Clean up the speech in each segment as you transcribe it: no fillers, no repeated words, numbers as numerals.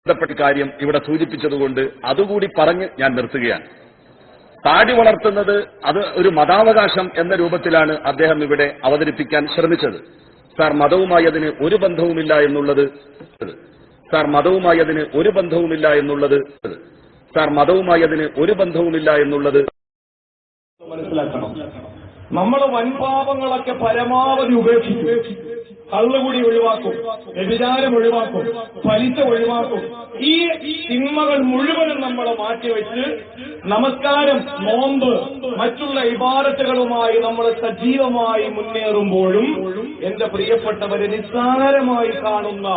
ബന്ധപ്പെട്ട കാര്യം ഇവിടെ സൂചിപ്പിച്ചതുകൊണ്ട് അതുകൂടി പറഞ്ഞ് ഞാൻ നിർത്തുകയാണ്. താടി വളർത്തുന്നത് അത് ഒരു മതാവകാശം എന്ന രൂപത്തിലാണ് അദ്ദേഹം ഇവിടെ അവതരിപ്പിക്കാൻ ശ്രമിച്ചത്. സാർ, മതവുമായി അതിന് ഒരു ബന്ധവുമില്ല എന്നുള്ളത് മനസ്സിലാക്കണം. നമ്മൾ വൻപാപങ്ങളൊക്കെ പരമാവധി ഉപേക്ഷിച്ചു. കള്ളുകൂടി ഒഴിവാക്കും, വ്യഭിചാരം ഒഴിവാക്കും, പലിശ ഒഴിവാക്കും. ഈ തിന്മകൾ മുഴുവനും നമ്മൾ മാറ്റിവെച്ച് നമസ്കാരം, നോമ്പ്, മറ്റുള്ള ഇബാദത്തുകളുമായി നമ്മൾ സജീവമായി മുന്നേറുമ്പോഴും എന്റെ പ്രിയപ്പെട്ടവരെ നിസ്സാരമായി കാണുന്ന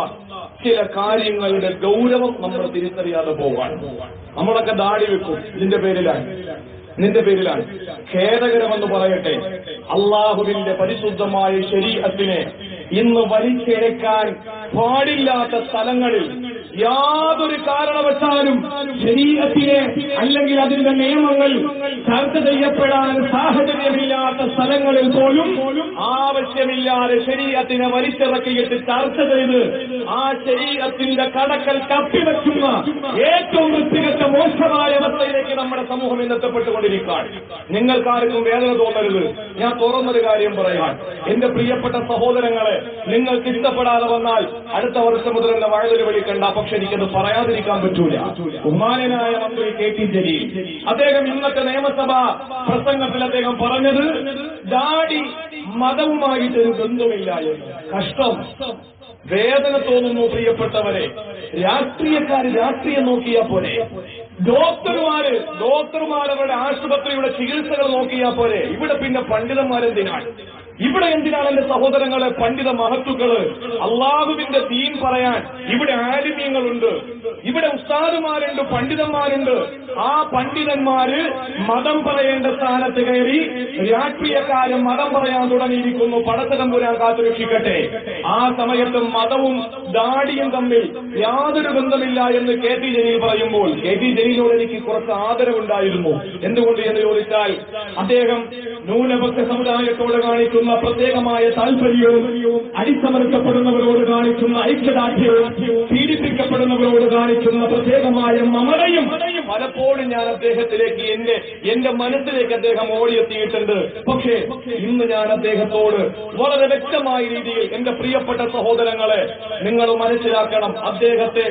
ചില കാര്യങ്ങളുടെ ഗൗരവം നമ്മൾ തിരിച്ചറിയാതെ പോകാൻ. നമ്മളൊക്കെ ദാടി വെക്കും. നിന്റെ പേരിലാണ് ഖേദകരമെന്ന് പറയട്ടെ, അള്ളാഹുവിന്റെ പരിശുദ്ധമായ ശരീഅത്തിനെ ഇന്ന് വലിച്ചിഴക്കാൻ പാടില്ലാത്ത സ്ഥലങ്ങളിൽ യാതൊരു കാരണവശാലും ശരീഅത്തിനെ അല്ലെങ്കിൽ അതിന്റെ നിയമങ്ങൾ ചർച്ച ചെയ്യപ്പെടാൻ സാഹചര്യമില്ലാത്ത സ്ഥലങ്ങളിൽ പോലും ആവശ്യമില്ലാതെ ശരീഅത്തിനെ വലിച്ചിറക്കിയിട്ട് ചർച്ച ചെയ്ത് ആ ശരീഅത്തിന്റെ കടക്കൽ കപ്പിവെക്കുന്ന ഏറ്റവും വൃത്തികെട്ട മോശമായ അവസ്ഥയിലേക്ക് നമ്മുടെ സമൂഹം ഇന്നെത്തപ്പെട്ടുകൊണ്ടിരിക്കുകയാണ്. നിങ്ങൾക്കാർക്കും വേദന തോന്നരുത്. ഞാൻ തുറന്നൊരു കാര്യം പറയാൻ, എന്റെ പ്രിയപ്പെട്ട സഹോദരങ്ങളെ, നിങ്ങൾക്ക് ഇഷ്ടപ്പെടാതെ വന്നാൽ അടുത്ത വർഷം മുതൽ എന്നെ വഴുതൽ വിളിക്കണ്ട. പക്ഷെ എനിക്കത് പറയാതിരിക്കാൻ പറ്റൂല. ബഹുമാനനായ മന്ത്രി കെ ടി ജലീൽ അദ്ദേഹം ഇന്നത്തെ നിയമസഭാ പ്രസംഗത്തിൽ അദ്ദേഹം പറഞ്ഞത് ദാടി മതവുമായിട്ടൊരു ബന്ധമില്ല എന്ന്. കഷ്ടം, വേദന തോന്നുന്നു പ്രിയപ്പെട്ടവരെ. രാഷ്ട്രീയം നോക്കിയാൽ പോലെ, ഡോക്ടർമാരവരുടെ ആശുപത്രിയുടെ ചികിത്സകൾ നോക്കിയാൽ പോലെ. ഇവിടെ പിന്നെ പണ്ഡിതന്മാരെന്തിനാണ്? ഇവിടെ എന്തിനാണ് എന്റെ സഹോദരങ്ങളെ പണ്ഡിത മഹത്തുക്കള്? അള്ളാഹുവിന്റെ ദീൻ പറയാൻ ഇവിടെ ആലിമീങ്ങളുണ്ട്, ഇവിടെ ഉസ്താദുമാരുണ്ട്, പണ്ഡിതന്മാരുണ്ട്. ആ പണ്ഡിതന്മാര് മതം പറയേണ്ട സ്ഥാനത്ത് കയറി രാഷ്ട്രീയക്കാരും മതം പറയാൻ തുടങ്ങിയിരിക്കുന്നു. പടച്ചതമ്പുരാൻ കാത്തുരക്ഷിക്കട്ടെ. ആ സമയത്ത് മതവും ദാടിയും തമ്മിൽ യാതൊരു ബന്ധമില്ല എന്ന് കെ ടി ജലീൽ പറയുമ്പോൾ കെ ടി ജലീലിനോട് എനിക്ക് കുറച്ച് ആദരവുണ്ടായിരുന്നു. എന്തുകൊണ്ട് എന്ന് ചോദിച്ചാൽ അദ്ദേഹം ന്യൂനപക്ഷ സമുദായത്തോട് കാണിക്കുന്ന പ്രത്യേകമായ താല്പര്യവും അടിച്ചമർത്തപ്പെടുന്നവരോട് കാണിക്കുന്ന ഐക്യദാർഢ്യവും പീഡിപ്പിക്കപ്പെടുന്നവരോട് കാണിക്കുന്ന പ്രത്യേകമായ മമതയും പലപ്പോഴും ഞാൻ അദ്ദേഹത്തിലേക്ക് എന്റെ മനസ്സിലേക്ക് അദ്ദേഹം ഓടിയെത്തിയിട്ടുണ്ട്. പക്ഷേ ഇന്ന് ഞാൻ അദ്ദേഹത്തോട് വളരെ വ്യക്തമായ രീതിയിൽ എന്റെ പ്രിയപ്പെട്ട സഹോദരങ്ങളെ, നിങ്ങൾ മനസ്സിലാക്കണം, അദ്ദേഹത്തെ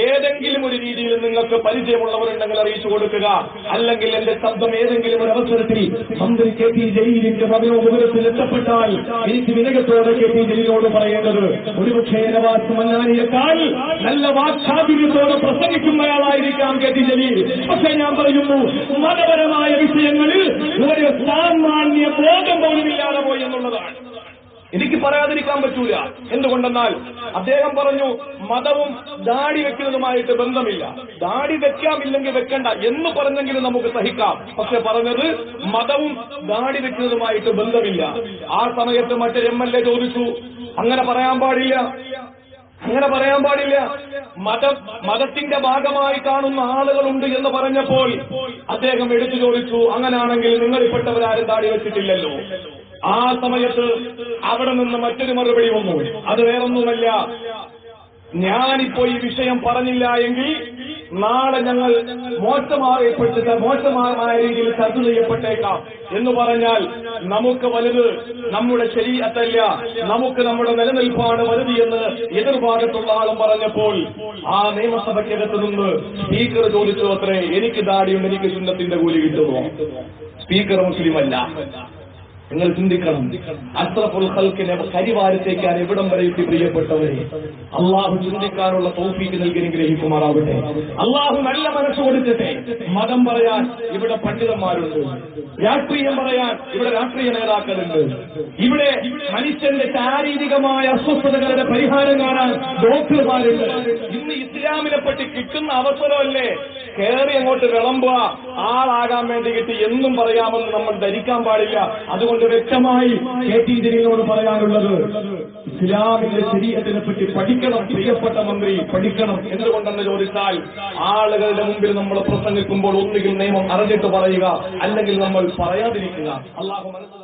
ഏതെങ്കിലും ഒരു രീതിയിൽ നിങ്ങൾക്ക് പരിചയമുള്ളവരുണ്ടെങ്കിൽ അറിയിച്ചു കൊടുക്കുക. അല്ലെങ്കിൽ എന്റെ ശബ്ദം ഏതെങ്കിലും ഒരു അവസരത്തിൽ മന്ത്രി കെ ടി ജലീലിന്റെ സമയോപകരത്തിൽ എത്തപ്പെട്ടാൽ എനിക്ക് വിനയത്തോടെ കെ ടി ജലീലിനോട് പറയേണ്ടത്, ഒരുപക്ഷേ നവാസ് മന്നാനിയേക്കാൾ നല്ല വാക്ചാതുര്യത്തോടെ പ്രസംഗിക്കുന്നയാളായിരിക്കാം കെ ടി ജലീൽ. പക്ഷെ ഞാൻ പറയുന്നു, മതപരമായ വിഷയങ്ങളിൽ ഒരു സാമാന്യ ബോധം പോലും ഇല്ലാതെ പോയി എന്നുള്ളതാണ്. എനിക്ക് പറയാതിരിക്കാൻ പറ്റൂല. എന്തുകൊണ്ടെന്നാൽ അദ്ദേഹം പറഞ്ഞു മതവും ദാടി വെക്കുന്നതുമായിട്ട് ബന്ധമില്ല. ദാടി വെക്കാമില്ലെങ്കിൽ വെക്കണ്ട എന്ന് പറഞ്ഞെങ്കിലും നമുക്ക് സഹിക്കാം. പക്ഷെ പറഞ്ഞത് മതവും ദാടി വെക്കുന്നതുമായിട്ട് ബന്ധമില്ല. ആ സമയത്ത് മറ്റൊരു MLA ചോദിച്ചു, അങ്ങനെ പറയാൻ പാടില്ല, മതത്തിന്റെ ഭാഗമായി കാണുന്ന ആളുകളുണ്ട് എന്ന് പറഞ്ഞപ്പോൾ അദ്ദേഹം എടുത്തു ചോദിച്ചു, അങ്ങനെയാണെങ്കിൽ നിങ്ങളിൽപ്പെട്ടവരാരും ദാടി വെച്ചിട്ടില്ലല്ലോ. ആ സമയത്ത് അവിടെ നിന്ന് മറ്റൊരു മറുപടി വന്നു. അത് വേറൊന്നുമല്ല, ഞാനിപ്പോ ഈ വിഷയം പറഞ്ഞില്ല എങ്കിൽ നാളെ ഞങ്ങൾ മോശമായ രീതിയിൽ ചർച്ച ചെയ്യപ്പെട്ടേക്കാം എന്ന് പറഞ്ഞാൽ നമുക്ക് വലുത് നമ്മുടെ ശരീഅത്തല്ല, നമുക്ക് നമ്മുടെ നിലനിൽപ്പാണ് വലുത് എന്ന് എതിർഭാഗത്തുള്ള ആളും പറഞ്ഞപ്പോൾ ആ നിയമസഭയ്ക്കകത്ത് നിന്ന് സ്പീക്കർ ചോദിച്ചു അത്രേ, എനിക്ക് ദാടിയുണ്ട്, എനിക്ക് സുന്നത്തിന്റെ കൂലി കിട്ടുമോ? സ്പീക്കർ മുസ്ലിമല്ല. നിങ്ങൾ ചിന്തിക്കണം, അഷ്റഫുൽ ഖൽഖിനെ കരിവാരത്തേക്കാൻ എവിടം വരെ എത്തി പ്രിയപ്പെട്ടവരെ. അള്ളാഹു ചിന്തിക്കാനുള്ള തൗഫീഖ് നൽകി അനുഗ്രഹിക്കുമാറാവട്ടെ. അള്ളാഹു നല്ല മനസ്സ് കൊടുക്കട്ടെ. മതം പറയാൻ ഇവിടെ പണ്ഡിതന്മാരുണ്ട്, രാഷ്ട്രീയം പറയാൻ ഇവിടെ രാഷ്ട്രീയ നേതാക്കളുണ്ട്, ഇവിടെ മനുഷ്യന്റെ ശാരീരികമായ അസ്വസ്ഥതകളുടെ പരിഹാരം കാണാൻ ഡോക്ടർമാരുണ്ട്. ഇന്ന് ഇസ്ലാമിനെ പറ്റി കിട്ടുന്ന അവസരമല്ലേ കയറി അങ്ങോട്ട് വിളമ്പുക, ആളാകാൻ വേണ്ടി കിട്ടി എന്നും പറയാമെന്ന് നമ്മൾ ധരിക്കാൻ പാടില്ല. അതുകൊണ്ട് വ്യക്തമായി കെ ടി ജലീലിനോട് പറയാനുള്ളത്, ഇസ്ലാമിന്റെ ശരീഅത്തിനെ പറ്റി പഠിക്കണം പ്രിയപ്പെട്ട മന്ത്രി, പഠിക്കണം. എന്തുകൊണ്ടെന്ന് ചോദിച്ചാൽ ആളുകളുടെ മുമ്പിൽ നമ്മൾ പ്രസംഗിക്കുമ്പോൾ ഒന്നുകിൽ നിയമം അറിഞ്ഞിട്ട് പറയുക, അല്ലെങ്കിൽ നമ്മൾ പറയാതിരിക്കുക. അള്ളാഹു മനസ്സിലാക്കി.